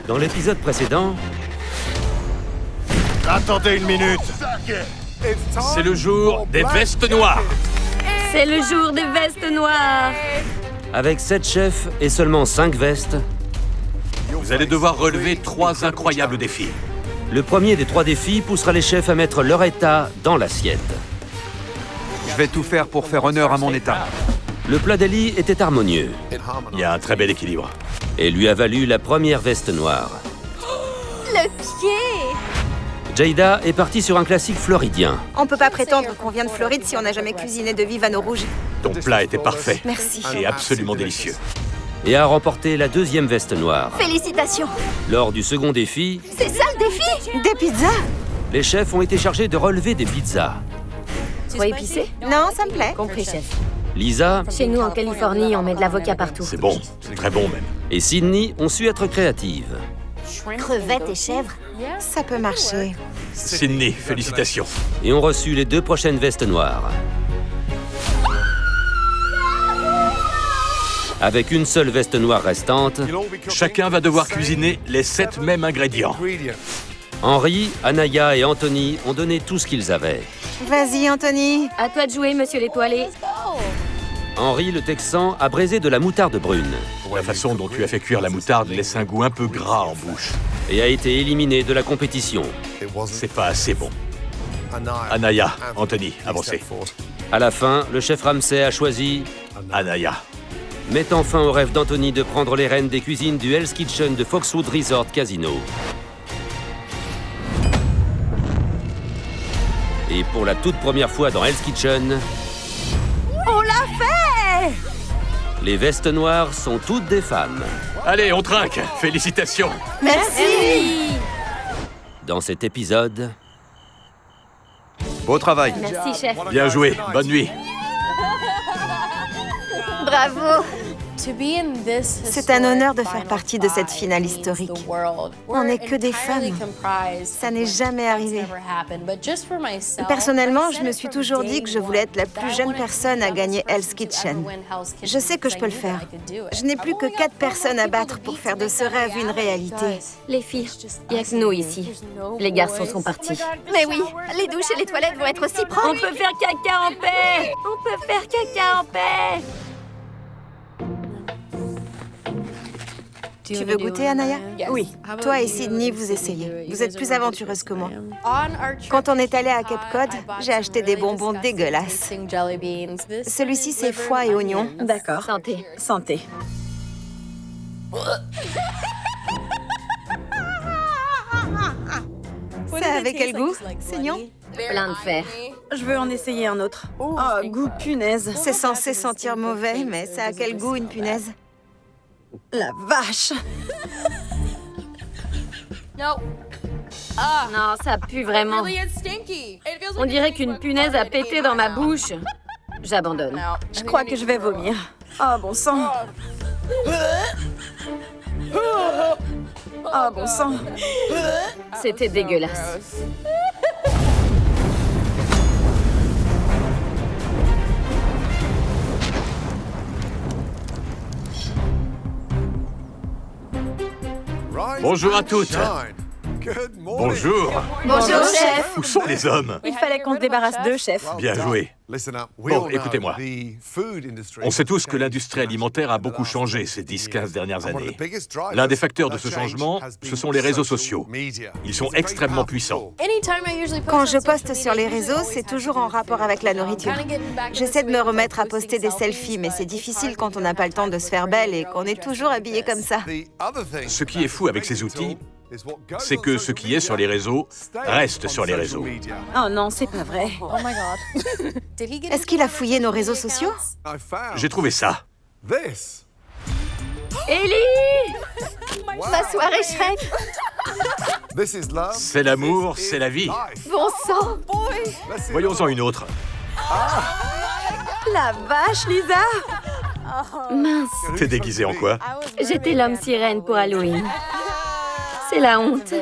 Dans l'épisode précédent, Attendez une minute. C'est le jour des vestes noires. C'est le jour des vestes noires. avec 7 chefs et seulement 5 vestes, Vous allez devoir relever 3 incroyables défis. le premier des 3 défis poussera les chefs à mettre leur état dans l'assiette. Je vais tout faire pour faire honneur à mon état. Le plat d'Eli était harmonieux Il y a un très bel équilibre. et lui a valu la première veste noire. Le pied. Jada est partie sur un classique floridien. On peut pas prétendre qu'on vient de Floride si on n'a jamais cuisiné de vive à nos rouges. Ton plat était parfait. Merci. Et absolument délicieux. Et a remporté la deuxième veste noire. Félicitations. Lors du second défi, C'est ça le défi. Des pizzas? les chefs ont été chargés de relever des pizzas. Trop épicé? Non, ça me plaît. Compris, chef. Lisa Chez nous, en Californie, on met de l'avocat partout. C'est bon, c'est très bon même. et Sydney ont su être créatives. Crevettes et chèvres. Ça peut marcher. Sydney, félicitations. Et ont reçu les 2 prochaines vestes noires. Avec une seule veste noire restante, Chacun va devoir cuisiner les 7 mêmes ingrédients. Henry, Anaya et Anthony ont donné tout ce qu'ils avaient. Vas-y, Anthony. À toi de jouer, monsieur l'étoilé. Henry, le Texan, a braisé de la moutarde brune La façon dont tu as fait cuire la moutarde laisse un goût un peu gras en bouche. et a été éliminé de la compétition. C'est pas assez bon. Anaya, Anthony, avancez. À la fin, le chef Ramsay a choisi, Anaya. mettant fin au rêve d'Anthony de prendre les rênes des cuisines du Hell's Kitchen de Foxwood Resort Casino. Et pour la toute première fois dans Hell's Kitchen, On l'a fait! les vestes noires sont toutes des femmes. Allez, on trinque. Félicitations. Merci! Oui. Dans cet épisode, Beau travail. Merci, chef. Bien joué. Bonne nuit. Bravo. C'est un honneur de faire partie de cette finale historique. On n'est que des femmes. Ça n'est jamais arrivé. Personnellement, je me suis toujours dit que je voulais être la plus jeune personne à gagner Hell's Kitchen. Je sais que je peux le faire. Je n'ai plus que 4 personnes à battre pour faire de ce rêve une réalité. Les filles, il n'y a que nous ici. Les garçons sont partis. Mais oui, les douches et les toilettes vont être aussi propres. On peut faire caca en paix. On peut faire caca en paix. Tu veux goûter, Anaya? Oui. Toi et Sydney, vous essayez. Vous êtes plus aventureuse que moi. Quand on est allé à Cape Cod, j'ai acheté des bonbons dégueulasses. Celui-ci, c'est foie et oignons. D'accord. Santé. Santé. Ça avait quel goût? Saignant? Plein de fer. Je veux en essayer un autre. Oh, goût punaise. C'est censé sentir mauvais, mais ça a quel goût, une punaise? La vache. Non, ça pue vraiment. On dirait qu'une punaise a pété dans ma bouche. J'abandonne. Je crois que je vais vomir. Oh, bon sang. Oh, bon sang. C'était dégueulasse. Bonjour à toutes. Bonjour. Bonjour, chef. Où sont les hommes? Il fallait qu'on se débarrasse d'eux, chef. Bien joué. Bon, écoutez-moi. On sait tous que l'industrie alimentaire a beaucoup changé ces 10-15 dernières années. L'un des facteurs de ce changement, ce sont les réseaux sociaux. Ils sont extrêmement puissants. Quand je poste sur les réseaux, c'est toujours en rapport avec la nourriture. J'essaie de me remettre à poster des selfies, mais c'est difficile quand on n'a pas le temps de se faire belle et qu'on est toujours habillé comme ça. Ce qui est fou avec ces outils, c'est que ce qui est sur les réseaux reste sur les réseaux. Oh non, c'est pas vrai. Est-ce qu'il a fouillé nos réseaux sociaux? J'ai trouvé ça. Ellie! Ma soirée Shrek! C'est l'amour, c'est la vie. Bon sang! Voyons-en une autre. La vache, Lisa. Mince, T'es déguisé en quoi? j'étais l'homme sirène pour Halloween. C'est la honte.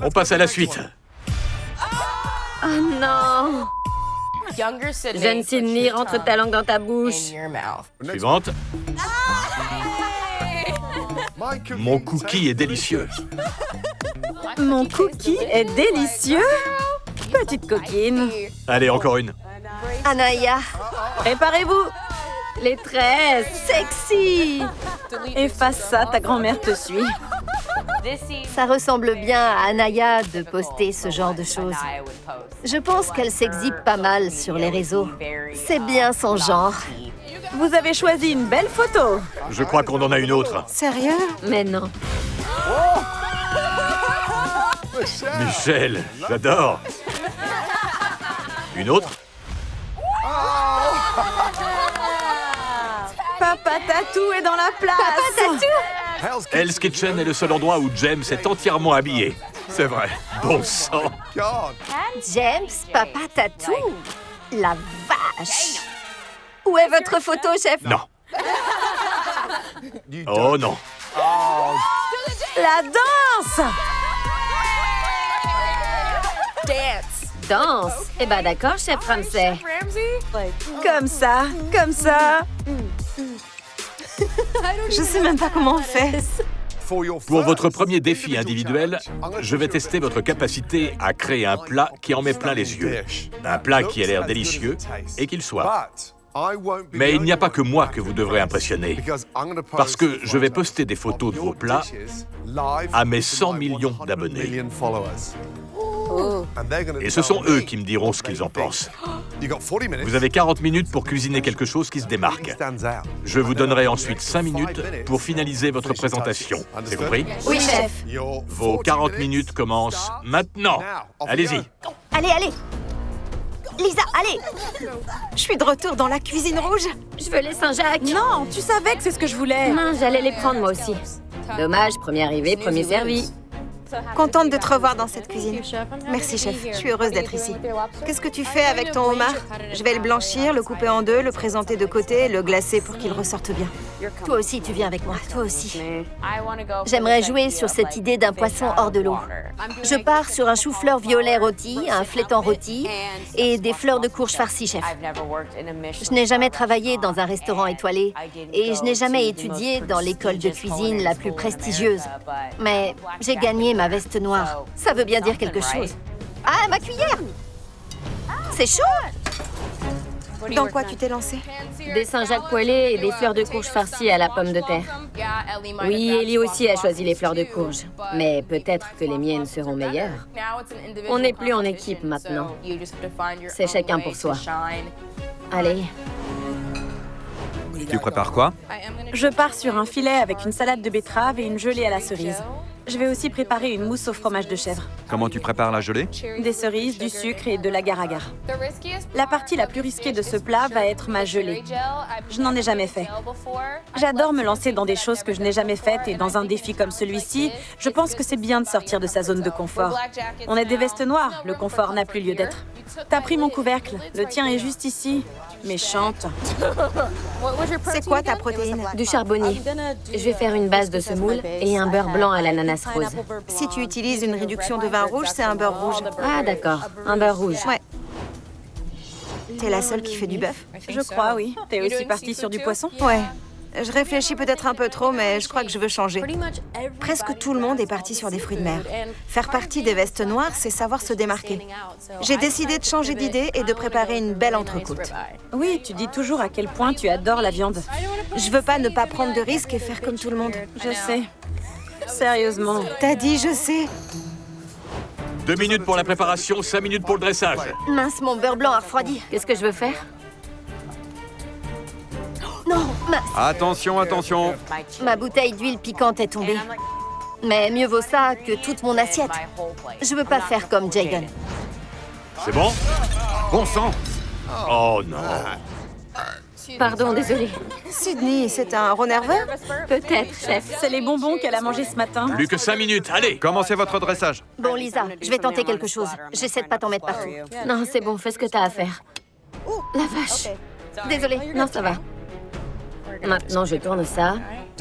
On passe à la suite. Oh non! Jeune Sydney, rentre ta langue dans ta bouche. Suivante. Mon cookie est délicieux. Mon cookie est délicieux. Petite coquine. Allez, encore une. Anaya, Préparez-vous. les tresses, sexy. Efface ça, ta grand-mère te suit. Ça ressemble bien à Anaya de poster ce genre de choses. Je pense qu'elle s'exhibe pas mal sur les réseaux. C'est bien son genre. Vous avez choisi une belle photo. Je crois qu'on en a une autre. Sérieux? Mais non. Michel, j'adore. Une autre? Papa Tatou est dans la place. Papa Tatou! Hell's Kitchen est le seul endroit où James est entièrement habillé. C'est vrai. Bon sang. James, Papa Tatou. La vache. Où est votre photo, chef? Non. Oh non. La danse. Danse. Eh ben d'accord, chef Ramsay. Comme ça, comme ça. Je sais même pas comment on fait. Pour votre premier défi individuel, je vais tester votre capacité à créer un plat qui en met plein les yeux. Un plat qui a l'air délicieux et qu'il soit. Mais il n'y a pas que moi que vous devrez impressionner, parce que je vais poster des photos de vos plats à mes 100 millions d'abonnés. Et ce sont eux qui me diront ce qu'ils en pensent. Vous avez 40 minutes pour cuisiner quelque chose qui se démarque. Je vous donnerai ensuite 5 minutes pour finaliser votre présentation. C'est compris? Oui, chef. Vos 40 minutes commencent maintenant. Allez-y. Allez, allez. Lisa, allez. Je suis de retour dans la cuisine rouge. Je veux les Saint-Jacques. Non, tu savais que c'est ce que je voulais. Non, j'allais les prendre moi aussi. Dommage, premier arrivé, premier servi. Contente de te revoir dans cette cuisine. Merci, chef. Je suis heureuse d'être ici. Qu'est-ce que tu fais avec ton homard? Je vais le blanchir, le couper en deux, le présenter de côté et le glacer pour qu'il ressorte bien. Toi aussi, tu viens avec moi. Toi aussi. J'aimerais jouer sur cette idée d'un poisson hors de l'eau. Je pars sur un chou-fleur violet rôti, un flétan rôti et des fleurs de courge farcies, chef. Je n'ai jamais travaillé dans un restaurant étoilé et je n'ai jamais étudié dans l'école de cuisine la plus prestigieuse. Mais j'ai gagné ma veste noire. Ça veut bien dire quelque chose. Ah, ma cuillère! C'est chaud! Dans quoi tu t'es lancée? Des Saint-Jacques poêlés et des fleurs de courge farcies à la pomme de terre. Oui, Ellie aussi a choisi les fleurs de courge. Mais peut-être que les miennes seront meilleures. On n'est plus en équipe maintenant. C'est chacun pour soi. Allez. Tu prépares quoi? Je pars sur un filet avec une salade de betterave et une gelée à la cerise. Je vais aussi préparer une mousse au fromage de chèvre. Comment tu prépares la gelée? Des cerises, du sucre et de l'agar-agar. La partie la plus risquée de ce plat va être ma gelée. Je n'en ai jamais fait. J'adore me lancer dans des choses que je n'ai jamais faites et dans un défi comme celui-ci, je pense que c'est bien de sortir de sa zone de confort. On est des vestes noires, le confort n'a plus lieu d'être. T'as pris mon couvercle, le tien est juste ici. Méchante. C'est quoi ta protéine? Du charbonnier. Je vais faire une base de semoule et un beurre blanc à l'ananas rose. Si tu utilises une réduction de vin rouge, c'est un beurre rouge. Ah, d'accord. Un beurre rouge. Ouais. T'es la seule qui fait du bœuf? Je crois, oui. T'es aussi partie sur du poisson? Ouais. Je réfléchis peut-être un peu trop, mais je crois que je veux changer. Presque tout le monde est parti sur des fruits de mer. Faire partie des vestes noires, c'est savoir se démarquer. J'ai décidé de changer d'idée et de préparer une belle entrecôte. Oui, tu dis toujours à quel point tu adores la viande. Je veux pas ne pas prendre de risques et faire comme tout le monde. Je sais. Sérieusement. T'as dit, je sais. 2 minutes pour la préparation, 5 minutes pour le dressage. Mince, mon beurre blanc a refroidi. Qu'est-ce que je veux faire? Non, mince. Attention, attention. Ma bouteille d'huile piquante est tombée. Mais mieux vaut ça que toute mon assiette. Je veux pas faire comme Jagan. C'est bon? Bon sang. Oh non. Pardon, désolée. Sydney, c'est un rat nerveux? Peut-être, chef. C'est les bonbons qu'elle a mangés ce matin. Plus que 5 minutes, allez. Commencez votre dressage. Bon, Lisa, je vais tenter quelque chose. J'essaie de pas t'en mettre partout. Non, c'est bon, fais ce que t'as à faire. La vache. Désolée, non, ça va. Maintenant, je tourne ça.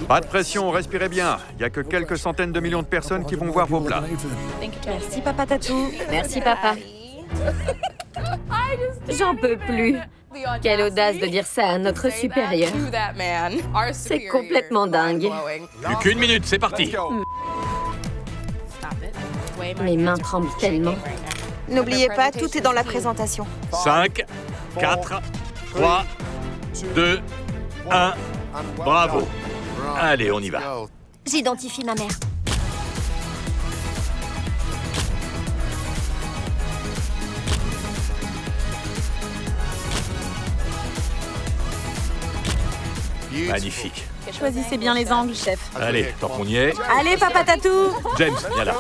Pas de pression, respirez bien. Il n'y a que quelques centaines de millions de personnes qui vont voir vos plats. Merci, Papa Tatou. Merci, papa. J'en peux plus. Quelle audace de dire ça à notre supérieur. C'est complètement dingue. Plus qu'une minute, c'est parti. Mes mains tremblent tellement. N'oubliez pas, tout est dans la présentation. 5, 4, 3, 2, 1. Bravo. Allez, on y va. J'identifie ma mère. Magnifique. Choisissez bien les angles, chef. Allez, tant qu'on y est. Allez, Papa Tatou! James, viens là.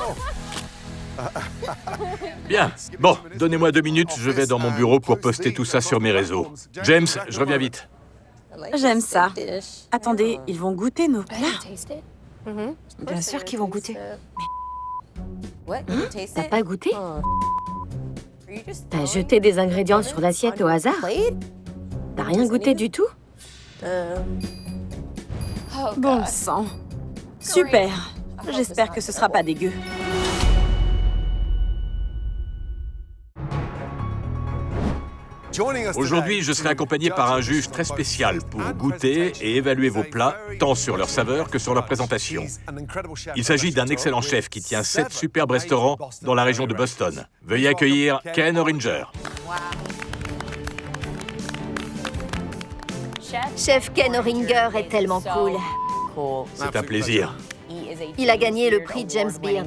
Bien. Bon, donnez-moi 2 minutes, je vais dans mon bureau pour poster tout ça sur mes réseaux. James, je reviens vite. J'aime ça. Attendez, ils vont goûter nos plats? Bien sûr qu'ils vont goûter. T'as pas goûté? T'as jeté des ingrédients sur l'assiette au hasard? T'as rien goûté du tout? Bon sang. Super. J'espère que ce sera pas dégueu. Aujourd'hui, je serai accompagné par un juge très spécial pour goûter et évaluer vos plats, tant sur leur saveur que sur leur présentation. Il s'agit d'un excellent chef qui tient 7 superbes restaurants dans la région de Boston. Veuillez accueillir Ken Oringer. Chef Ken Oringer est tellement cool. C'est un plaisir. Il a gagné le prix James Beard.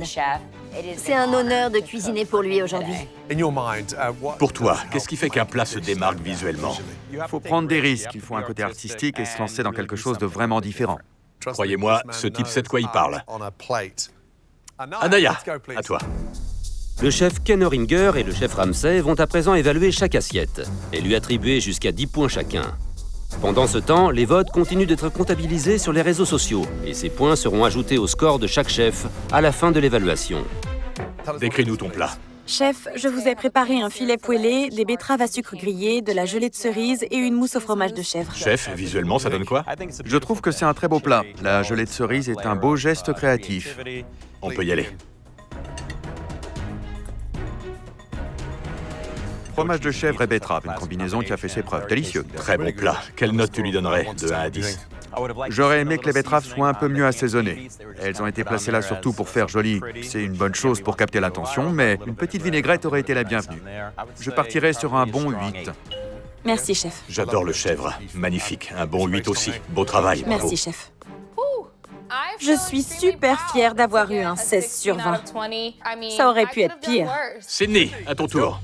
C'est un honneur de cuisiner pour lui aujourd'hui. Pour toi, qu'est-ce qui fait qu'un plat se démarque visuellement? Il faut prendre des risques, il faut un côté artistique et se lancer dans quelque chose de vraiment différent. Croyez-moi, ce type sait de quoi il parle. Anaya, à toi. Le chef Ken Oringer et le chef Ramsay vont à présent évaluer chaque assiette et lui attribuer jusqu'à 10 points chacun. Pendant ce temps, les votes continuent d'être comptabilisés sur les réseaux sociaux et ces points seront ajoutés au score de chaque chef à la fin de l'évaluation. Décris-nous ton plat. Chef, je vous ai préparé un filet poêlé, des betteraves à sucre grillé, de la gelée de cerise et une mousse au fromage de chèvre. Chef, visuellement, ça donne quoi? Je trouve que c'est un très beau plat. La gelée de cerise est un beau geste créatif. On peut y aller. Fromage de chèvre et betterave, une combinaison qui a fait ses preuves. Délicieux. Très bon plat. Quelle note tu lui donnerais de 1 à 10? J'aurais aimé que les betteraves soient un peu mieux assaisonnées. Elles ont été placées là surtout pour faire joli. C'est une bonne chose pour capter l'attention, mais une petite vinaigrette aurait été la bienvenue. Je partirais sur un bon 8. Merci, chef. J'adore le chèvre. Magnifique. Un bon 8 aussi. Beau travail. Bravo. Merci, chef. Je suis super fière d'avoir eu un 16 sur 20. Ça aurait pu être pire. Sydney, à ton tour.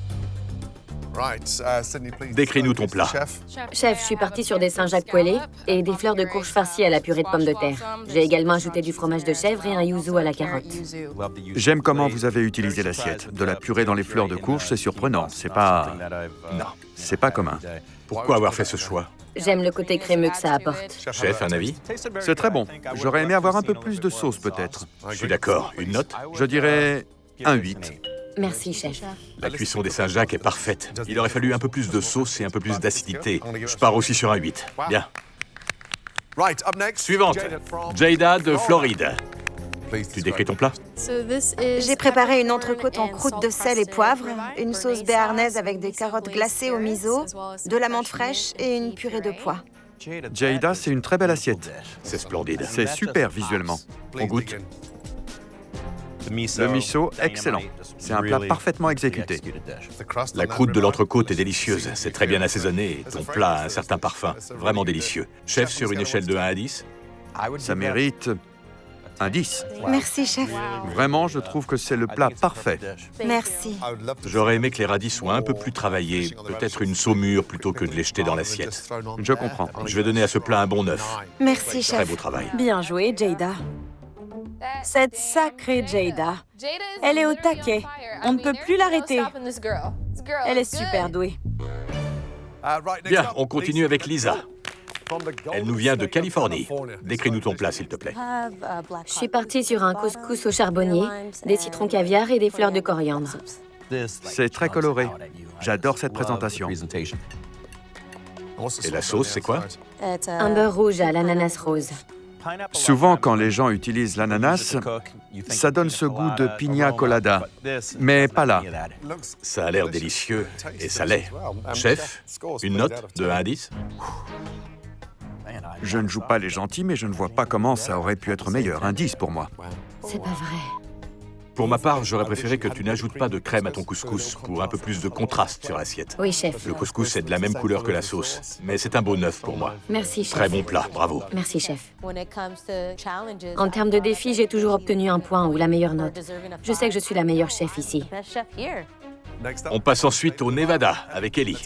Décris-nous ton plat. Chef, je suis partie sur des Saint-Jacques poêlés et des fleurs de courge farcies à la purée de pommes de terre. J'ai également ajouté du fromage de chèvre et un yuzu à la carotte. J'aime comment vous avez utilisé l'assiette. De la purée dans les fleurs de courge, c'est surprenant. C'est pas... Non, c'est pas commun. Pourquoi avoir fait ce choix? J'aime le côté crémeux que ça apporte. Chef, un avis? C'est très bon. J'aurais aimé avoir un peu plus de sauce, peut-être. Je suis d'accord. Une note? Je dirais un 8. Merci, chef. La cuisson des Saint-Jacques est parfaite. Il aurait fallu un peu plus de sauce et un peu plus d'acidité. Je pars aussi sur un 8. Bien. Suivante. Jada de Floride. Tu décris ton plat? J'ai préparé une entrecôte en croûte de sel et poivre, une sauce béarnaise avec des carottes glacées au miso, de la menthe fraîche et une purée de pois. Jada, c'est une très belle assiette. C'est splendide. C'est super visuellement. On goûte. Le miso, excellent. C'est un plat parfaitement exécuté. La croûte de l'entrecôte est délicieuse. C'est très bien assaisonné et ton plat a un certain parfum. Vraiment délicieux. Chef, sur une échelle de 1 à 10? Ça mérite un 10. Merci, chef. Vraiment, je trouve que c'est le plat parfait. Merci. J'aurais aimé que les radis soient un peu plus travaillés. Peut-être une saumure plutôt que de les jeter dans l'assiette. Je comprends. Je vais donner à ce plat un bon 9. Merci, Très chef. beau travail. Bien joué, Jada. Cette sacrée Jada. Elle est au taquet. On ne peut plus l'arrêter. Elle est super douée. Bien, on continue avec Lisa. Elle nous vient de Californie. Décris-nous ton plat, s'il te plaît. Je suis partie sur un couscous au charbonnier, des citrons caviar et des fleurs de coriandre. C'est très coloré. J'adore cette présentation. Et la sauce, c'est quoi? Un beurre rouge à l'ananas rose. Souvent, quand les gens utilisent l'ananas, ça donne ce goût de pina colada, mais pas là. Ça a l'air délicieux et ça l'est. Chef, une note de 1 à 10? Je ne joue pas les gentils, mais je ne vois pas comment ça aurait pu être meilleur. Un 10 pour moi. C'est pas vrai. Pour ma part, j'aurais préféré que tu n'ajoutes pas de crème à ton couscous pour un peu plus de contraste sur l'assiette. Oui, chef. Le couscous est de la même couleur que la sauce, mais c'est un beau 9 pour moi. Merci, chef. Très bon plat, bravo. Merci, chef. En termes de défis, j'ai toujours obtenu un point ou la meilleure note. Je sais que je suis la meilleure chef ici. On passe ensuite au Nevada avec Ellie.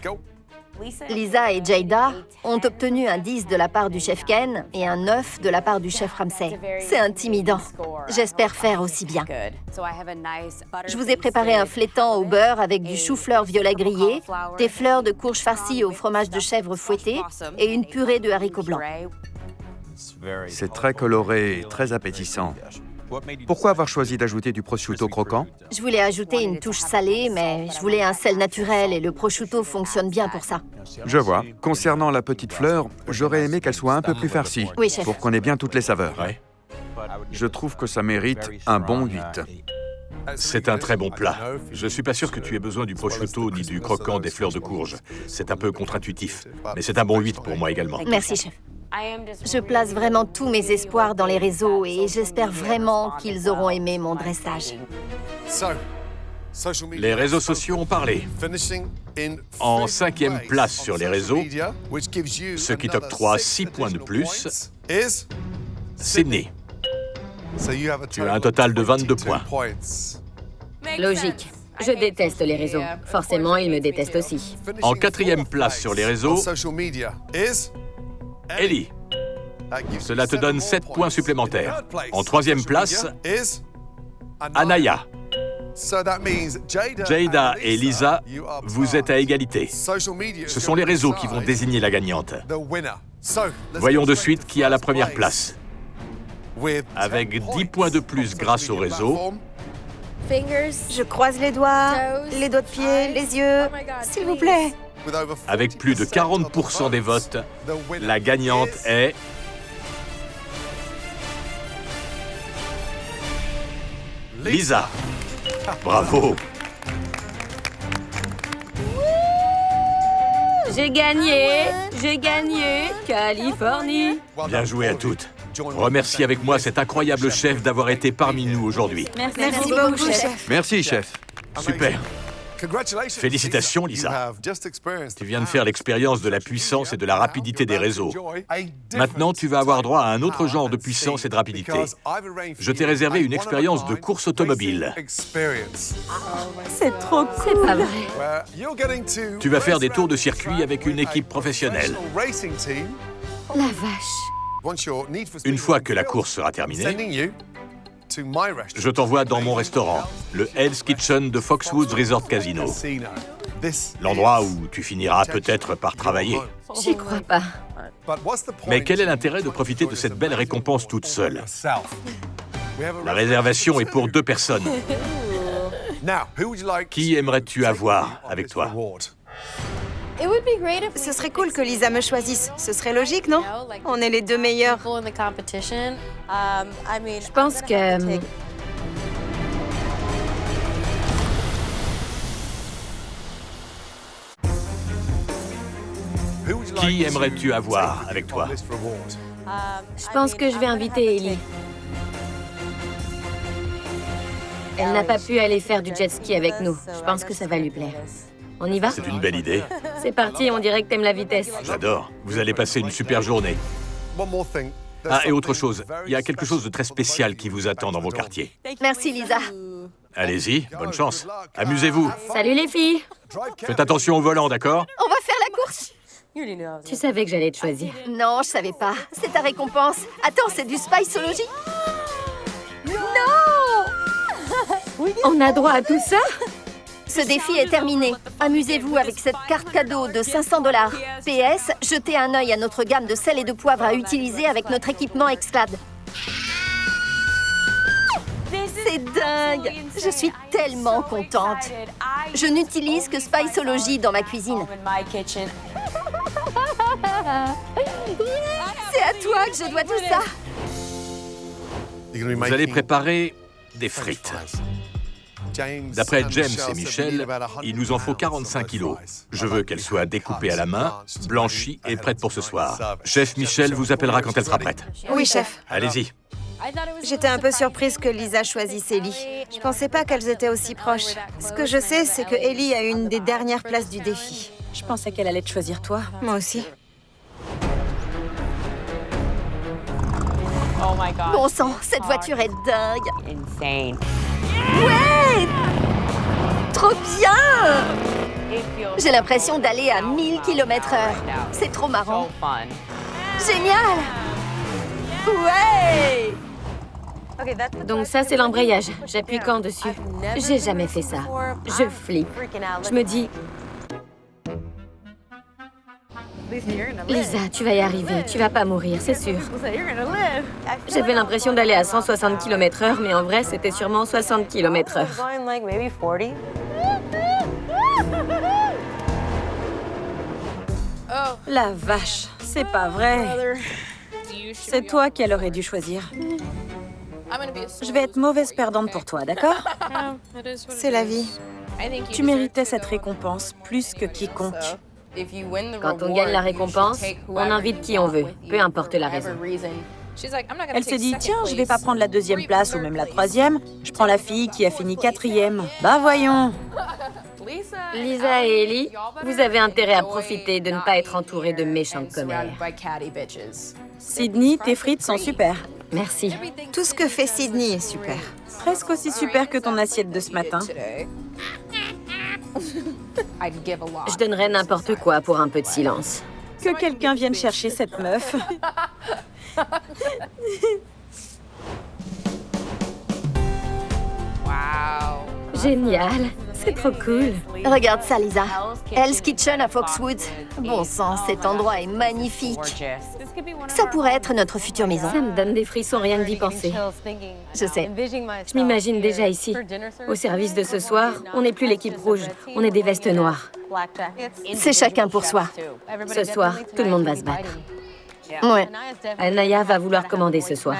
Lisa et Jada ont obtenu un 10 de la part du chef Ken et un 9 de la part du chef Ramsay. C'est intimidant. J'espère faire aussi bien. Je vous ai préparé un flétan au beurre avec du chou-fleur violet grillé, des fleurs de courge farcies au fromage de chèvre fouetté et une purée de haricots blancs. C'est très coloré et très appétissant. Pourquoi avoir choisi d'ajouter du prosciutto croquant? Je voulais ajouter une touche salée, mais je voulais un sel naturel et le prosciutto fonctionne bien pour ça. Je vois. Concernant la petite fleur, j'aurais aimé qu'elle soit un peu plus farcie, Oui, chef. pour qu'on ait bien toutes les saveurs. Ouais. Je trouve que ça mérite un bon 8. C'est un très bon plat. Je suis pas sûr que tu aies besoin du prosciutto ni du croquant des fleurs de courge. C'est un peu contre-intuitif, mais c'est un bon 8 pour moi également. Merci, chef. Je place vraiment tous mes espoirs dans les réseaux et j'espère vraiment qu'ils auront aimé mon dressage. Les réseaux sociaux ont parlé. En 5e place sur les réseaux, ce qui t'octroie 6 points de plus, Sydney. Tu as un total de 22 points. Logique. Je déteste les réseaux. Forcément, ils me détestent aussi. En 4e place sur les réseaux, Ellie. Cela te donne 7 points supplémentaires. En 3e place, Anaya. Jada et Lisa, vous êtes à égalité. Ce sont les réseaux qui vont désigner la gagnante. Voyons de suite qui a la première place. Avec 10 points de plus grâce au réseau, Je croise les doigts de pied, les yeux, s'il vous plaît. avec plus de 40% des votes, la gagnante est... Lisa. Bravo. J'ai gagné, Californie. Bien joué à toutes. Remercie avec moi cet incroyable chef d'avoir été parmi nous aujourd'hui. Merci beaucoup, chef. Merci, chef. Super. Félicitations, Lisa. Tu viens de faire l'expérience de la puissance et de la rapidité des réseaux. Maintenant, tu vas avoir droit à un autre genre de puissance et de rapidité. Je t'ai réservé une expérience de course automobile. C'est trop cool. C'est pas vrai. Tu vas faire des tours de circuit avec une équipe professionnelle. La vache. Une fois que la course sera terminée, je t'envoie dans mon restaurant, le Hell's Kitchen de Foxwoods Resort Casino. L'endroit où tu finiras peut-être par travailler. J'y crois pas. Mais quel est l'intérêt de profiter de cette belle récompense toute seule? La réservation est pour 2 personnes. Qui aimerais-tu avoir avec toi? Ce serait cool que Lisa me choisisse. Ce serait logique, non? On est les 2 meilleurs. Je pense que... Qui aimerais-tu avoir avec toi? Je pense que je vais inviter Ellie. Elle n'a pas pu aller faire du jet ski avec nous. Je pense que ça va lui plaire. On y va? C'est une belle idée. C'est parti, on dirait que t'aimes la vitesse. J'adore. Vous allez passer une super journée. Ah, et autre chose, il y a quelque chose de très spécial qui vous attend dans vos quartiers. Merci, Lisa. Allez-y, bonne chance. Amusez-vous. Salut les filles. Faites attention au volant, d'accord? On va faire la course. Tu savais que j'allais te choisir. Non, je savais pas. C'est ta récompense. Attends, c'est du Spiceology? Non! On a droit à tout ça? Ce défi est terminé. Amusez-vous avec cette carte cadeau de 500 $. PS, jetez un œil à notre gamme de sel et de poivre à utiliser avec notre équipement Exclad. C'est dingue! Je suis tellement contente. Je n'utilise que Spiceology dans ma cuisine. C'est à toi que je dois tout ça. Vous allez préparer des frites. D'après James et Michel, il nous en faut 45 kilos. Je veux qu'elles soient découpées à la main, blanchies et prêtes pour ce soir. Chef Michel vous appellera quand elle sera prête. Oui, chef. Allez-y. J'étais un peu surprise que Lisa choisisse Ellie. Je pensais pas qu'elles étaient aussi proches. Ce que je sais, c'est que Ellie a une des dernières places du défi. Je pensais qu'elle allait te choisir toi. Moi aussi. Bon sang, cette voiture est dingue. Ouais! Trop bien! J'ai l'impression d'aller à 1000 km/h. C'est trop marrant. Génial! Ouais! Donc ça, c'est l'embrayage. J'appuie quand dessus? J'ai jamais fait ça. Je flippe. Je me dis... Lisa, tu vas y arriver. Tu vas pas mourir, c'est sûr. J'avais l'impression d'aller à 160 km/h, mais en vrai, c'était sûrement 60 km/h. La vache, c'est pas vrai. C'est toi qu'elle aurait dû choisir. Je vais être mauvaise perdante pour toi, d'accord? C'est la vie. Tu méritais cette récompense plus que quiconque. Quand on gagne la récompense, on invite qui on veut, peu importe la raison. Elle s'est dit, tiens, je vais pas prendre la 2e place ou même la 3e. Je prends la fille qui a fini 4e. Bah voyons. Lisa et Ellie, vous avez intérêt à profiter de ne pas être entourés de méchantes commères. Sydney, tes frites sont super. Merci. Tout ce que fait Sydney est super. Presque aussi super que ton assiette de ce matin. Je donnerais n'importe quoi pour un peu de silence. Que quelqu'un vienne chercher cette meuf. Génial, c'est trop cool. Regarde ça, Lisa. Hell's Kitchen à Foxwoods. Bon sang, cet endroit est magnifique. Ça pourrait être notre future maison. Ça me donne des frissons rien que d'y penser. Je sais. Je m'imagine déjà ici. Au service de ce soir, on n'est plus l'équipe rouge, on est des vestes noires. C'est chacun pour soi. Ce soir, tout le monde va se battre. Ouais. Anaya va vouloir commander ce soir.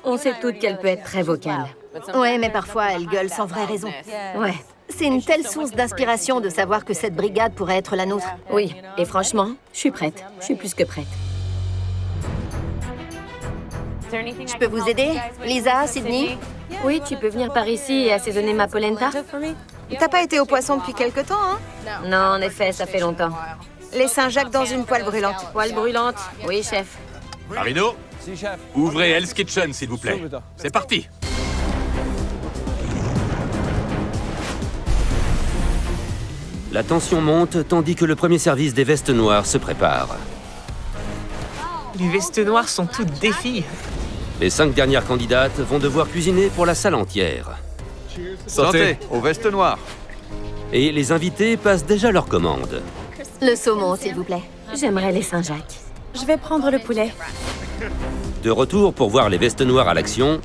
On sait toutes qu'elle peut être très vocale. Ouais, mais parfois, elle gueule sans vraie raison. Ouais, C'est une telle source d'inspiration de savoir que cette brigade pourrait être la nôtre. oui. Et franchement, je suis prête. Je suis plus que prête. Je peux vous aider? Lisa, Sydney? Oui, tu peux venir par ici et assaisonner ma polenta? T'as pas été au poisson depuis quelque temps, hein? Non, en effet, ça fait longtemps. Les Saint-Jacques dans une poêle brûlante. Poêle brûlante? Oui, chef. Marino, ouvrez Hell's Kitchen, s'il vous plaît. C'est parti. La tension monte tandis que le premier service des vestes noires se prépare. Les vestes noires sont toutes des filles. Les 5 dernières candidates vont devoir cuisiner pour la salle entière. Santé aux vestes noires. Et les invités passent déjà leur commande. Le saumon, s'il vous plaît. J'aimerais les Saint-Jacques. Je vais prendre le poulet. De retour pour voir les vestes noires à l'action,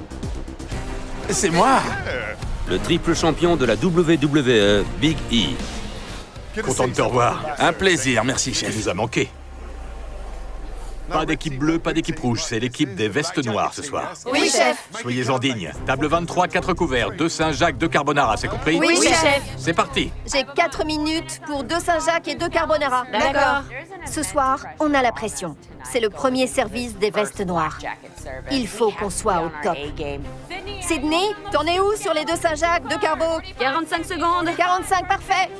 C'est moi. le triple champion de la WWE, Big E. Content de te revoir. Un plaisir, merci Tu chef. nous as manqué. Pas d'équipe bleue, pas d'équipe rouge, c'est l'équipe des vestes noires ce soir. Oui, chef. Soyez-en dignes. Table 23, 4 couverts, 2 Saint-Jacques, 2 carbonara, c'est compris? Oui, chef. C'est parti. J'ai 4 minutes pour 2 Saint-Jacques et 2 carbonara. D'accord. Ce soir, on a la pression. C'est le premier service des vestes noires. Il faut qu'on soit au top. Sydney, t'en es où sur les 2 Saint-Jacques, 2 carbo? 45 secondes. 45, parfait.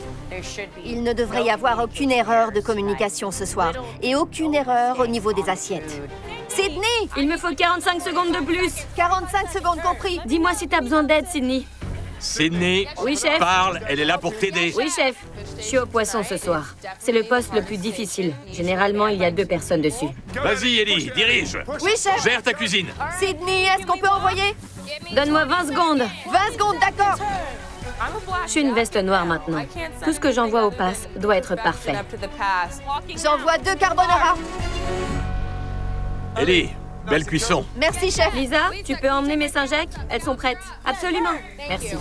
Il ne devrait y avoir aucune erreur de communication ce soir. Et aucune erreur au niveau des assiettes. Sydney, Il me faut 45 secondes de plus. 45 secondes compris. Dis-moi si t'as besoin d'aide, Sydney. Sydney, Oui, chef. parle, elle est là pour t'aider. Oui, chef. Je suis au poisson ce soir. C'est le poste le plus difficile. Généralement, il y a 2 personnes dessus. Vas-y, Ellie, dirige. Oui, chef. Gère ta cuisine. Sydney, est-ce qu'on peut envoyer? Donne-moi 20 secondes. 20 secondes, d'accord. Je suis une veste noire maintenant. Tout ce que j'envoie au pass doit être parfait. J'envoie 2 carbonara. Ellie, belle cuisson. Merci, chef. Lisa, tu peux emmener mes Saint-Jacques? Elles sont prêtes. Absolument. Merci.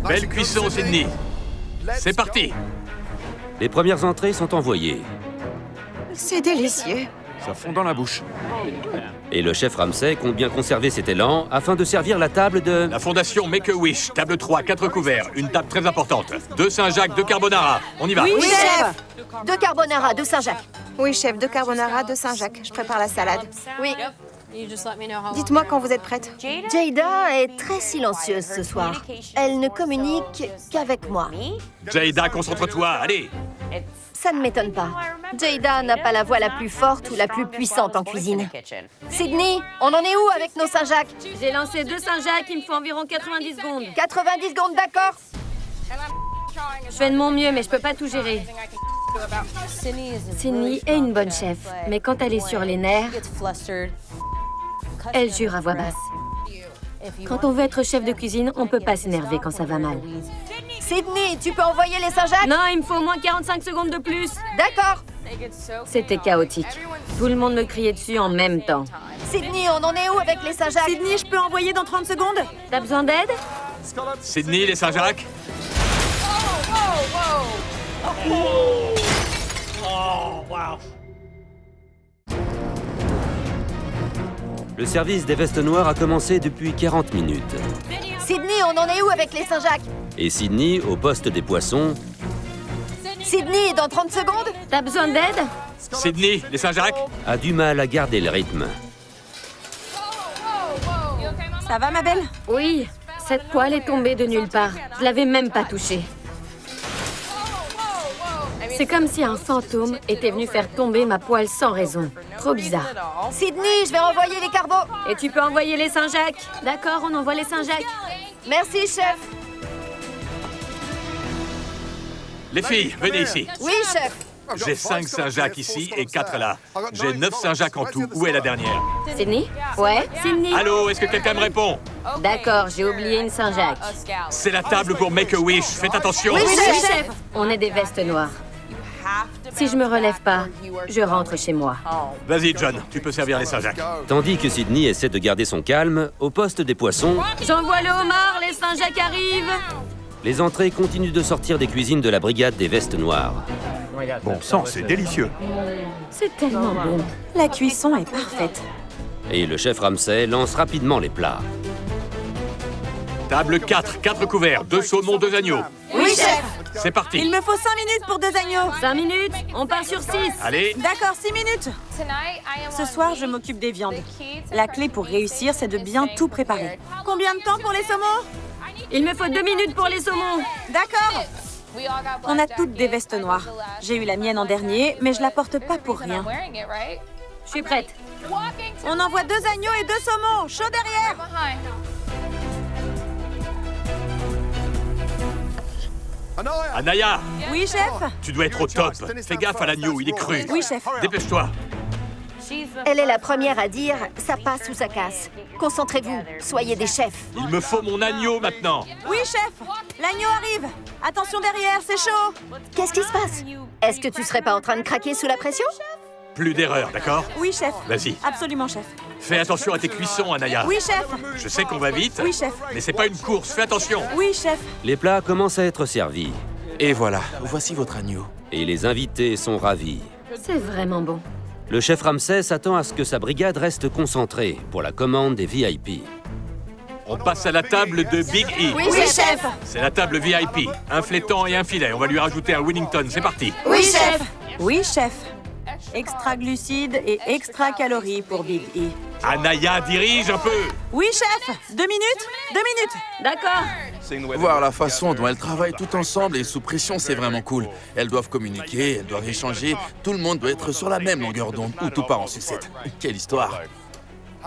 Belle cuisson, Sydney. C'est parti. Les premières entrées sont envoyées. C'est délicieux. Ça fond dans la bouche. Et le chef Ramsay compte bien conserver cet élan afin de servir la table de... La fondation Make-A-Wish, table 3, 4 couverts, une table très importante. 2 Saint-Jacques, 2 carbonara. On y va. Oui, chef. 2 carbonara, 2 Saint-Jacques. Oui, chef, 2 carbonara, 2 Saint-Jacques. Je prépare la salade. Oui. Dites-moi quand vous êtes prête. Jada est très silencieuse ce soir. Elle ne communique qu'avec moi. Jada, concentre-toi, allez. Ça ne m'étonne pas. Jada n'a pas la voix la plus forte ou la plus puissante en cuisine. Sydney, on en est où avec nos Saint-Jacques? J'ai lancé 2 Saint-Jacques, il me faut environ 90 secondes. 90 secondes, d'accord? Je fais de mon mieux, mais je peux pas tout gérer. Sydney est une bonne chef, mais quand elle est sur les nerfs, elle jure à voix basse. Quand on veut être chef de cuisine, on peut pas s'énerver quand ça va mal. Sydney, tu peux envoyer les Saint-Jacques? Non, il me faut au moins 45 secondes de plus. D'accord. C'était chaotique. Tout le monde me criait dessus en même temps. Sydney, on en est où avec les Saint-Jacques? Sydney, je peux envoyer dans 30 secondes? T'as besoin d'aide? Sydney, les Saint-Jacques. Le service des vestes noires a commencé depuis 40 minutes. Sydney, on en est où avec les Saint-Jacques? Et Sydney, au poste des poissons, Sydney, dans 30 secondes? T'as besoin d'aide? Sydney, les Saint-Jacques. a du mal à garder le rythme. Ça va, ma belle? Oui, cette poêle est tombée de nulle part. Je l'avais même pas touchée. C'est comme si un fantôme était venu faire tomber ma poêle sans raison. Trop bizarre. Sydney, je vais envoyer les carbos. Et tu peux envoyer les Saint-Jacques? D'accord, on envoie les Saint-Jacques. Merci, chef. Les filles, venez ici. Oui, chef. J'ai 5 Saint-Jacques ici et 4 là. J'ai 9 Saint-Jacques en tout. Où est la dernière? Sydney? Ouais, Sydney. Allô, est-ce que quelqu'un me répond? D'accord, j'ai oublié une Saint-Jacques. C'est la table pour Make-A-Wish. Faites attention. Oui, chef. On est des vestes noires. Si je me relève pas, je rentre chez moi. Vas-y, John, tu peux servir les Saint-Jacques. Tandis que Sydney essaie de garder son calme, au poste des poissons, J'envoie le homard, les Saint-Jacques arrivent. les entrées continuent de sortir des cuisines de la brigade des vestes noires. Bon sang, c'est délicieux. C'est tellement bon. La cuisson est parfaite. Et le chef Ramsay lance rapidement les plats. Table 4, 4 couverts, 2 saumons, 2 agneaux. Oui, chef. C'est parti. Il me faut 5 minutes pour 2 agneaux. 5 minutes, on part sur 6. Allez. D'accord, 6 minutes. Ce soir, je m'occupe des viandes. La clé pour réussir, c'est de bien tout préparer. Combien de temps pour les saumons? Il me faut 2 minutes pour les saumons. D'accord. On a toutes des vestes noires. J'ai eu la mienne en dernier, mais je la porte pas pour rien. Je suis prête. On envoie 2 agneaux et 2 saumons. Chaud derrière. Anaya, Oui, chef. tu dois être au top. Fais gaffe à l'agneau, il est cru. Oui, chef. Dépêche-toi. Elle est la première à dire ça passe ou ça casse. Concentrez-vous, soyez des chefs. Il me faut mon agneau maintenant. Oui, chef. L'agneau arrive. Attention derrière, c'est chaud. Qu'est-ce qui se passe? Est-ce que tu serais pas en train de craquer sous la pression? Plus d'erreurs, d'accord? Oui, chef. Vas-y. Absolument, chef. Fais attention à tes cuissons, Anaya. Oui, chef. Je sais qu'on va vite. Oui, chef. Mais c'est pas une course, fais attention. Oui, chef. Les plats commencent à être servis. Et voilà, voici votre agneau. Et les invités sont ravis. C'est vraiment bon. Le chef Ramsay s'attend à ce que sa brigade reste concentrée pour la commande des VIP. On passe à la table de Big E. Oui, chef. C'est la table VIP. Un flétan et un filet. On va lui rajouter un Wellington. C'est parti. Oui, chef. Oui, chef. Extra glucides et extra calories pour Big E. Anaya, dirige un peu. Oui, chef. 2 minutes. 2 minutes. D'accord. Voir la façon dont elles travaillent toutes ensemble et sous pression, c'est vraiment cool. Elles doivent communiquer, elles doivent échanger. Tout le monde doit être sur la même longueur d'onde ou tout part en sucette. Quelle histoire.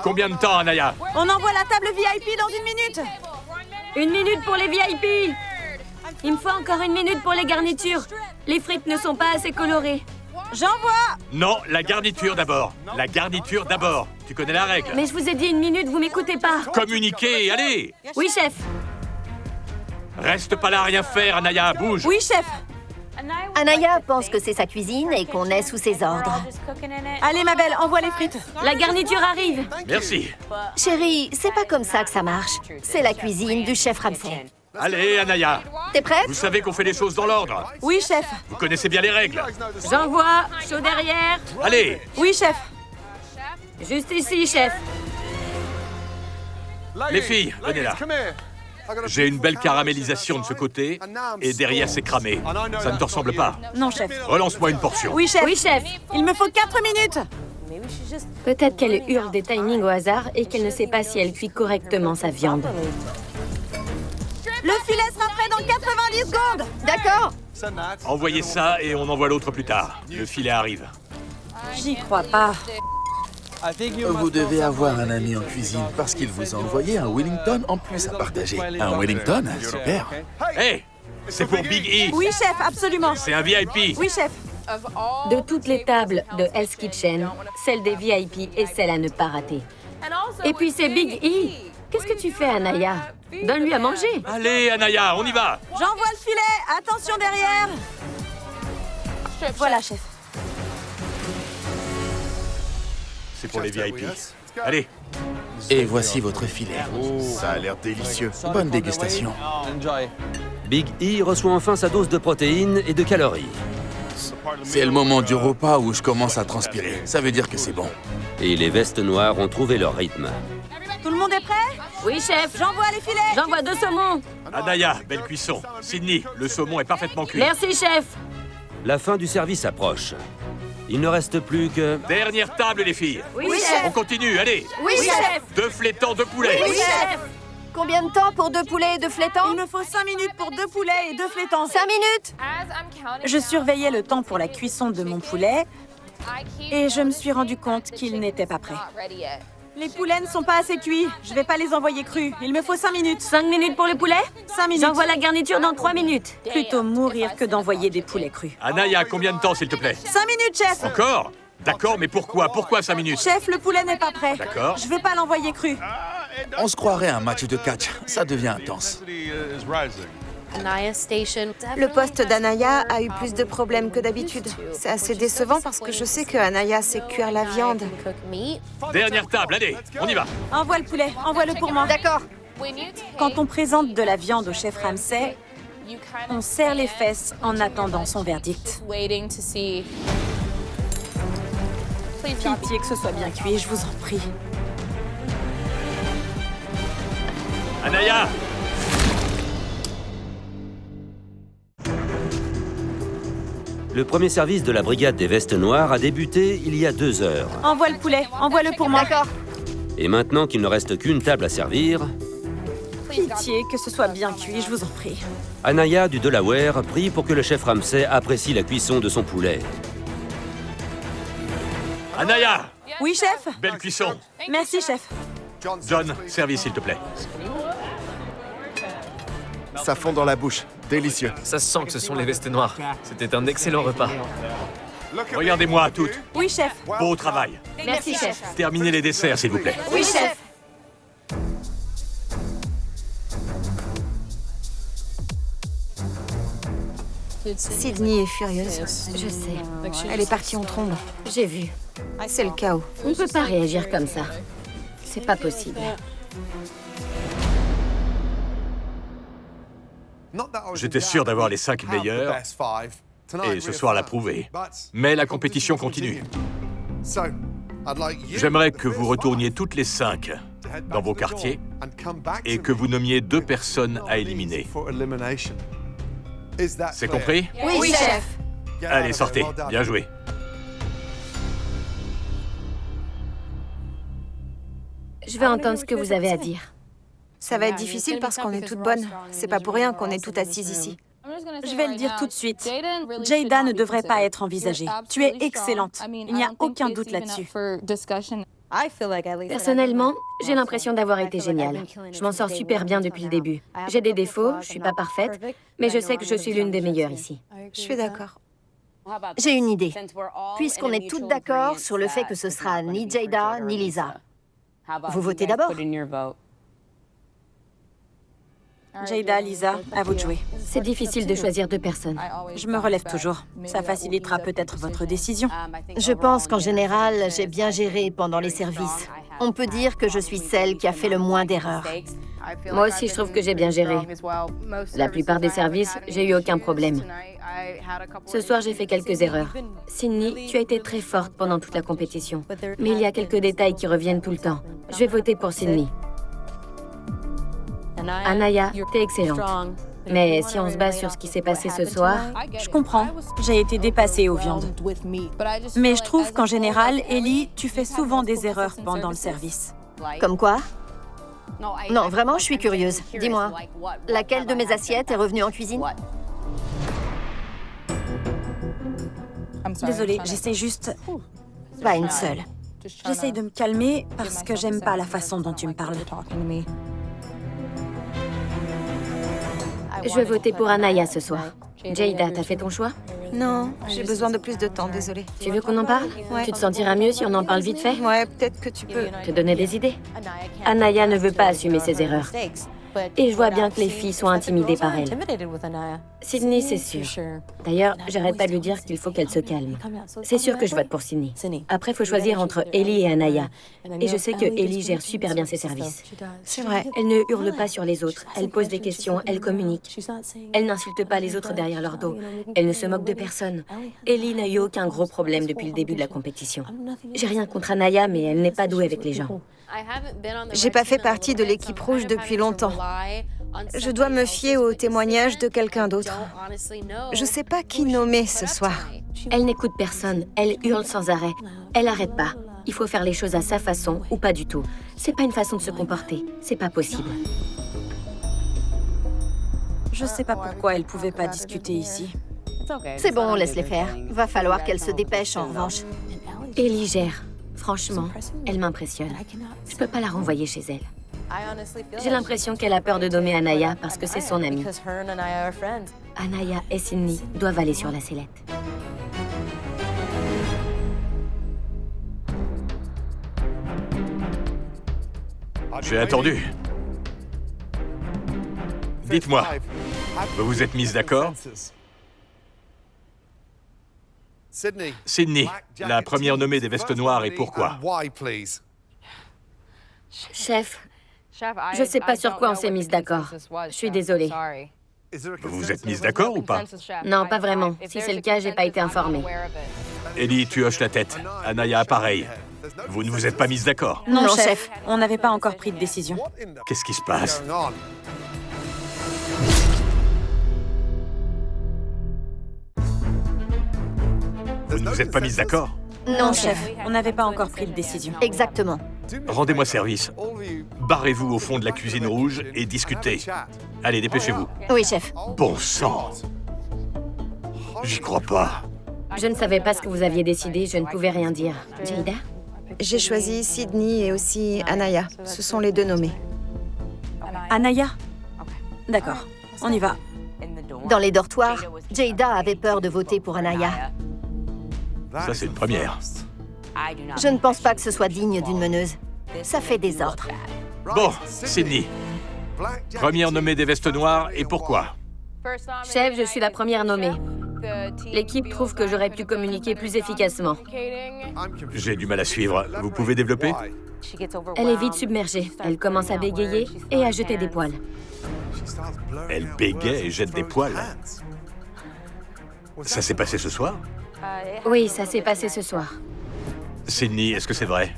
Combien de temps, Anaya? On envoie la table VIP dans 1 minute. 1 minute pour les VIP. Il me faut encore 1 minute pour les garnitures. Les frites ne sont pas assez colorées. J'envoie. Non, la garniture d'abord. La garniture d'abord. Tu connais la règle. Mais je vous ai dit 1 minute, vous m'écoutez pas. Communiquez, allez. Oui, chef. Reste pas là à rien faire, Anaya, bouge. Oui, chef. Anaya pense que c'est sa cuisine et qu'on est sous ses ordres. Allez, ma belle, envoie les frites. La garniture arrive. Merci. Chérie, c'est pas comme ça que ça marche. C'est la cuisine du chef Ramsay. Allez, Anaya. T'es prête? Vous savez qu'on fait les choses dans l'ordre. Oui, chef. Vous connaissez bien les règles. J'envoie. Chaud derrière. Allez. Oui, chef. Juste ici, chef. Les filles, venez là. J'ai une belle caramélisation de ce côté, et derrière c'est cramé. Ça ne te ressemble pas? Non, chef. Relance-moi une portion. Oui, chef. Oui, chef. Il me faut 4 minutes. Peut-être qu'elle hurle des timings au hasard et qu'elle ne sait pas si elle cuit correctement sa viande. Le filet sera prêt dans 90 secondes. D'accord. Envoyez ça et on envoie l'autre plus tard. Le filet arrive. J'y crois pas. Vous devez avoir un ami en cuisine parce qu'il vous a envoyé un Wellington en plus à partager. Un Wellington? Super. Hé, c'est pour Big E. Oui, chef, absolument. C'est un VIP. Oui, chef. De toutes les tables de Hell's Kitchen, celle des VIP est celle à ne pas rater. Et puis c'est Big E. Qu'est-ce que tu fais, Anaya? Donne-lui à manger. Allez, Anaya, on y va. J'envoie le filet. Attention derrière. Voilà, chef. C'est pour les VIP. Allez. Et voici votre filet. Ça a l'air délicieux. Bonne dégustation. Big E reçoit enfin sa dose de protéines et de calories. C'est le moment du repas où je commence à transpirer. Ça veut dire que c'est bon. Et les vestes noires ont trouvé leur rythme. Tout le monde est prêt? Oui, chef. J'envoie les filets. J'envoie 2 saumons. Anaya, belle cuisson. Sydney, le saumon est parfaitement cuit. Merci, chef. La fin du service approche. Il ne reste plus que... Dernière table, les filles. Oui, chef. On continue, allez. Oui, chef. 2 flétans, 2 poulets. Oui, chef. Combien de temps pour 2 poulets et 2 flétans? Il me faut 5 minutes pour 2 poulets et 2 flétans. 5 minutes. Je surveillais le temps pour la cuisson de mon poulet et je me suis rendu compte qu'il n'était pas prêt. Les poulets ne sont pas assez cuits. Je vais pas les envoyer crus. Il me faut 5 minutes. 5 minutes pour le poulet? 5 minutes. J'envoie la garniture dans 3 minutes. Plutôt mourir que d'envoyer des poulets crus. Anaya, combien de temps, s'il te plaît? 5 minutes, chef. Encore? D'accord, mais pourquoi? Pourquoi 5 minutes? Chef, le poulet n'est pas prêt. D'accord. Je veux pas l'envoyer cru. On se croirait à un match de catch. Ça devient intense. Le poste d'Anaya a eu plus de problèmes que d'habitude. C'est assez décevant parce que je sais que Anaya sait cuire la viande. Dernière table, allez, on y va. Envoie le poulet. Envoie-le pour moi. D'accord. Quand on présente de la viande au chef Ramsay, on serre les fesses en attendant son verdict. Pitié que ce soit bien cuit, je vous en prie. Anaya! Le premier service de la brigade des vestes noires a débuté il y a 2 heures. Envoie le poulet. Envoie-le pour moi. D'accord. Et maintenant qu'il ne reste qu'une table à servir, Pitié que ce soit bien cuit, je vous en prie. Anaya du Delaware prie pour que le chef Ramsay apprécie la cuisson de son poulet. Anaya! Oui, chef? Belle cuisson. Merci, chef. John, service, s'il te plaît. Ça fond dans la bouche. Délicieux. Ça se sent que ce sont les vestes noires. C'était un excellent repas. Regardez-moi à toutes. Oui, chef. Beau travail. Merci, chef. Terminez les desserts, s'il vous plaît. Oui, chef. Sydney est furieuse. Je sais. Elle est partie en trombe. J'ai vu. C'est le chaos. On ne peut pas réagir comme ça. C'est pas possible. J'étais sûr d'avoir les 5 meilleurs, et ce soir l'a prouvé. Mais la compétition continue. J'aimerais que vous retourniez toutes les 5 dans vos quartiers et que vous nommiez 2 personnes à éliminer. C'est compris? Oui, chef. Allez, sortez. Bien joué. Je veux entendre ce que vous avez à dire. Ça va être difficile parce qu'on est toutes bonnes. C'est pas pour rien qu'on est toutes assises ici. Je vais le dire tout de suite. Jada ne devrait pas être envisagée. Tu es excellente. Il n'y a aucun doute là-dessus. Personnellement, j'ai l'impression d'avoir été géniale. Je m'en sors super bien depuis le début. J'ai des défauts, je suis pas parfaite, mais je sais que je suis l'une des meilleures ici. Je suis d'accord. J'ai une idée. Puisqu'on est toutes d'accord sur le fait que ce sera ni Jada ni Lisa. Vous votez d'abord. Jada, Lisa, à vous de jouer. C'est difficile de choisir 2 personnes. Je me relève toujours. Ça facilitera peut-être votre décision. Je pense qu'en général, j'ai bien géré pendant les services. On peut dire que je suis celle qui a fait le moins d'erreurs. Moi aussi, je trouve que j'ai bien géré. La plupart des services, j'ai eu aucun problème. Ce soir, j'ai fait quelques erreurs. Sydney, tu as été très forte pendant toute la compétition. Mais il y a quelques détails qui reviennent tout le temps. Je vais voter pour Sydney. Anaya, t'es excellente. Mais si on se base sur ce qui s'est passé ce soir... Je comprends. J'ai été dépassée aux viandes. Mais je trouve qu'en général, Ellie, tu fais souvent des erreurs pendant le service. Comme quoi? Non, vraiment, je suis curieuse. Dis-moi, laquelle de mes assiettes est revenue en cuisine? Désolée, j'essaie juste... Pas une seule. J'essaie de me calmer parce que j'aime pas la façon dont tu me parles. Je vais voter pour Anaya ce soir. Jada, t'as fait ton choix? Non, j'ai besoin de plus de temps, désolée. Tu veux qu'on en parle? Ouais. Tu te sentiras mieux si on en parle vite fait? Ouais, peut-être que tu peux... Te donner des idées? Anaya ne veut pas assumer ses erreurs. Et je vois bien que les filles sont intimidées par elle. Sydney, c'est sûr. D'ailleurs, j'arrête pas de lui dire qu'il faut qu'elle se calme. C'est sûr que je vote pour Sydney. Après, il faut choisir entre Ellie et Anaya. Et je sais que Ellie gère super bien ses services. C'est vrai. Elle ne hurle pas sur les autres. Elle pose des questions, elle communique. Elle n'insulte pas les autres derrière leur dos. Elle ne se moque de personne. Ellie n'a eu aucun gros problème depuis le début de la compétition. J'ai rien contre Anaya, mais elle n'est pas douée avec les gens. J'ai pas fait partie de l'équipe rouge depuis longtemps. Je dois me fier aux témoignages de quelqu'un d'autre. Je sais pas qui nommer ce soir. Elle n'écoute personne, elle hurle sans arrêt. Elle arrête pas. Il faut faire les choses à sa façon ou pas du tout. C'est pas une façon de se comporter, c'est pas possible. Je sais pas pourquoi elle pouvait pas discuter ici. C'est bon, laisse-les faire. Va falloir qu'elle se dépêche en revanche. Ellie gère. Franchement, elle m'impressionne. Je peux pas la renvoyer chez elle. J'ai l'impression qu'elle a peur de nommer Anaya parce que c'est son amie. Anaya et Sydney doivent aller sur la sellette. J'ai attendu. Dites-moi, vous vous êtes mis d'accord? Sydney, la première nommée des vestes noires, et pourquoi? Chef, je sais pas sur quoi on s'est mis d'accord. Je suis désolée. Vous vous êtes mis d'accord ou pas? Non, pas vraiment. Si c'est le cas, j'ai pas été informée. Ellie, tu hoches la tête. Anaya, pareil. Vous ne vous êtes pas mis d'accord? Non, chef. On n'avait pas encore pris de décision. Qu'est-ce qui se passe? Vous ne vous êtes pas mis d'accord? Non, chef. On n'avait pas encore pris de décision. Exactement. Rendez-moi service. Barrez-vous au fond de la cuisine rouge et discutez. Allez, dépêchez-vous. Oui, chef. Bon sang! J'y crois pas. Je ne savais pas ce que vous aviez décidé, je ne pouvais rien dire. Jada? J'ai choisi Sydney et aussi Anaya. Ce sont les deux nommés. Anaya? D'accord, on y va. Dans les dortoirs, Jada avait peur de voter pour Anaya. Ça, c'est une première. Je ne pense pas que ce soit digne d'une meneuse. Ça fait désordre. Bon, Sydney. Première nommée des vestes noires, et pourquoi? Chef, je suis la première nommée. L'équipe trouve que j'aurais pu communiquer plus efficacement. J'ai du mal à suivre. Vous pouvez développer? Elle est vite submergée. Elle commence à bégayer et à jeter des poils. Elle bégaye et jette des poils. Ça s'est passé ce soir? Oui, ça s'est passé ce soir. Sydney, est-ce que c'est vrai?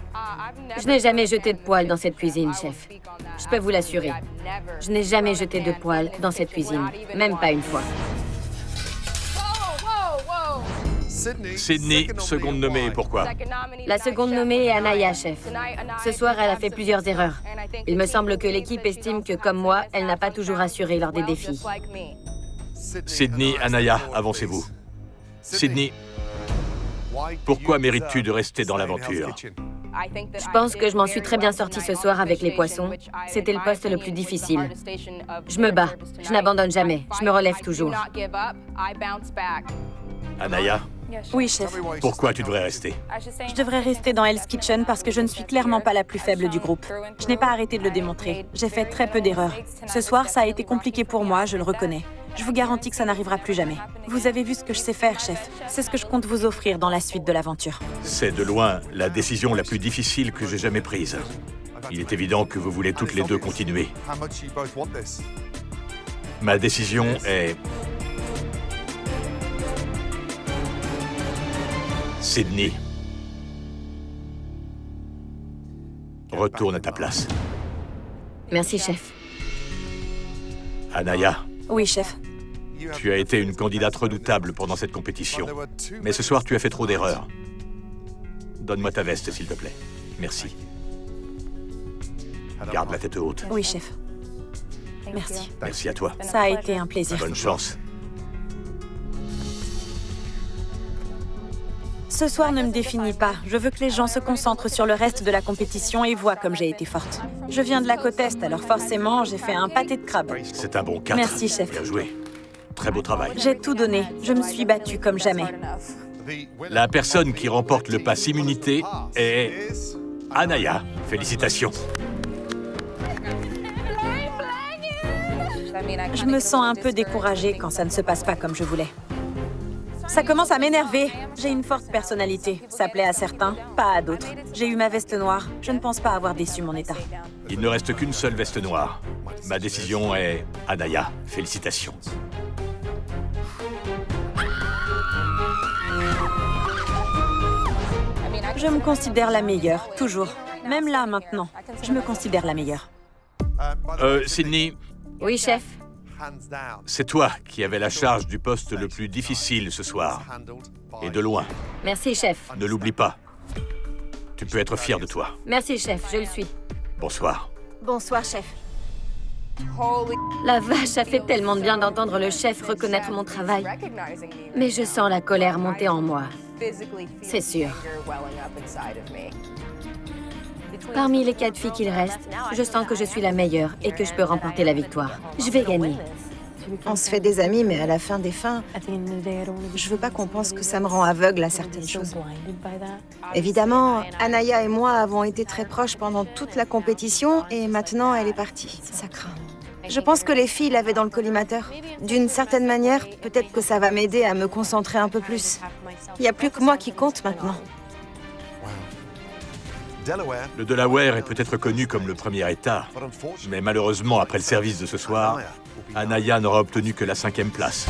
Je n'ai jamais jeté de poils dans cette cuisine, chef. Je peux vous l'assurer. Je n'ai jamais jeté de poils dans cette cuisine, même pas une fois. Sydney, seconde nommée, pourquoi? La seconde nommée est Anaya, chef. Ce soir, elle a fait plusieurs erreurs. Il me semble que l'équipe estime que, comme moi, elle n'a pas toujours assuré lors des défis. Sydney, Anaya, avancez-vous. Sydney, pourquoi mérites-tu de rester dans l'aventure? Je pense que je m'en suis très bien sortie ce soir avec les poissons. C'était le poste le plus difficile. Je me bats, je n'abandonne jamais, je me relève toujours. Anaya? Oui, chef. Pourquoi tu devrais rester? Je devrais rester dans Hell's Kitchen parce que je ne suis clairement pas la plus faible du groupe. Je n'ai pas arrêté de le démontrer. J'ai fait très peu d'erreurs. Ce soir, ça a été compliqué pour moi, je le reconnais. Je vous garantis que ça n'arrivera plus jamais. Vous avez vu ce que je sais faire, chef. C'est ce que je compte vous offrir dans la suite de l'aventure. C'est de loin la décision la plus difficile que j'ai jamais prise. Il est évident que vous voulez toutes les deux continuer. Ma décision est... Sydney. Retourne à ta place. Merci, chef. Anaya. Oui, chef. Tu as été une candidate redoutable pendant cette compétition. Mais ce soir, tu as fait trop d'erreurs. Donne-moi ta veste, s'il te plaît. Merci. Garde la tête haute. Oui, chef. Merci. Merci à toi. Ça a été un plaisir. Bonne chance. Ce soir ne me définit pas. Je veux que les gens se concentrent sur le reste de la compétition et voient comme j'ai été forte. Je viens de la côte Est, alors forcément, j'ai fait un pâté de crabe. C'est un bon 4. Merci, chef. Bien joué. Très beau travail. J'ai tout donné. Je me suis battue comme jamais. La personne qui remporte le pass immunité est... Anaya. Félicitations. Je me sens un peu découragée quand ça ne se passe pas comme je voulais. Ça commence à m'énerver. J'ai une forte personnalité. Ça plaît à certains, pas à d'autres. J'ai eu ma veste noire. Je ne pense pas avoir déçu mon état. Il ne reste qu'une seule veste noire. Ma décision est... Anaya. Félicitations. Je me considère la meilleure, toujours. Même là, maintenant, je me considère la meilleure. Sydney. Oui, chef. C'est toi qui avais la charge du poste le plus difficile ce soir. Et de loin. Merci, chef. Ne l'oublie pas. Tu peux être fier de toi. Merci, chef, je le suis. Bonsoir. Bonsoir, chef. La vache, ça fait tellement de bien d'entendre le chef reconnaître mon travail. Mais je sens la colère monter en moi. C'est sûr. Parmi les 4 filles qu'il reste, je sens que je suis la meilleure et que je peux remporter la victoire. Je vais gagner. On se fait des amis, mais à la fin des fins, je veux pas qu'on pense que ça me rend aveugle à certaines choses. Évidemment, Anaya et moi avons été très proches pendant toute la compétition et maintenant elle est partie. Ça craint. Je pense que les filles l'avaient dans le collimateur. D'une certaine manière, peut-être que ça va m'aider à me concentrer un peu plus. Il n'y a plus que moi qui compte maintenant. Le Delaware est peut-être connu comme le premier État, mais malheureusement, après le service de ce soir, Anaya n'aura obtenu que la 5e place.